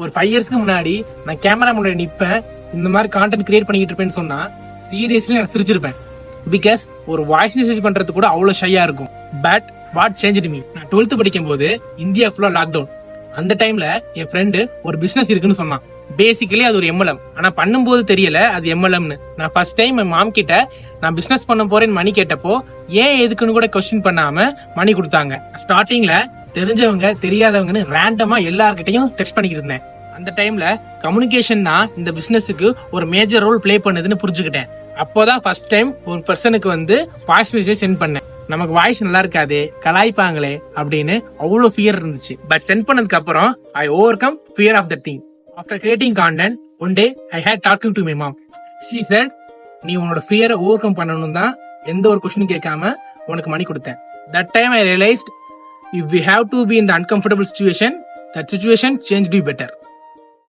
ஒரு 5 இயர்ஸ்க்கு முன்னாடி நான் கேமரா முன்னாடி நிப்பேன், இந்த மாதிரி கான்டென்ட் கிரியேட் பண்ணிட்டு இருப்பேன்னு சொன்னா சீரியஸ்லி நான் சிரிச்சிருப்பேன். பிகாஸ் ஒரு வாய்ஸ் மெசேஜ் பண்றது கூட அவ்வளவு ஷையா இருக்கும். பட் வாட் சேஞ்ச்டு மீ, நான் 12th படிக்கும் போது இந்தியா ஃபுல்லா லாக்டவுன். அந்த டைம்ல என் ஃப்ரெண்டு ஒரு பிசினஸ் இருக்குன்னு சொன்னான். பேசிக்கலி அது ஒரு MLM, ஆனா பண்ணும்போது தெரியல அது MLMனு. நான் ஃபர்ஸ்ட் டைம் என் மாம் கிட்ட நான் பிசினஸ் பண்ண போறேன்னு மணி கேட்டப்போ ஏன் எதுக்குன்னு கூட கொஸ்டின் பண்ணாம மணி கொடுத்தாங்க. ஸ்டார்டிங்ல தெரிஞ்சவங்க தெரியாதவங்கன்னு ரேண்டமா எல்லார்கிட்டையும் டெக்ஸ்ட் பண்ணிக்கிட்டு இருந்தேன். அந்த டைம்ல கம்யூனிகேஷன் தான் இந்த பிசினஸுக்கு ஒரு மேஜர் ரோல் பிளே பண்ணுதுன்னு புரிஞ்சுக்கிட்டேன். அப்போதான் ஃபர்ஸ்ட் டைம் ஒரு பர்சனுக்கு வாய்ஸ் மெசேஜ் சென்ட் பண்ணேன். நமக்கு வாய்ஸ் நல்லா இருக்காது, கலாய்ப்பாங்களே அப்படின்னு அவ்வளவு ஃபியர் இருந்துச்சு. பட் சென்ட் பண்ணதுக்கு அப்புறம் I overcome fear of that thing. After creating content one day I had talking to my mom. She said, நீ உன்னோட ஃபியரை ஓவர் கம் பண்ணணும் தான் எந்த ஒரு கொஸ்டின் கேட்காம உனக்கு மணி கொடுத்தேன். That time I realised, if we have to be in the uncomfortable situation, that situation changed you better.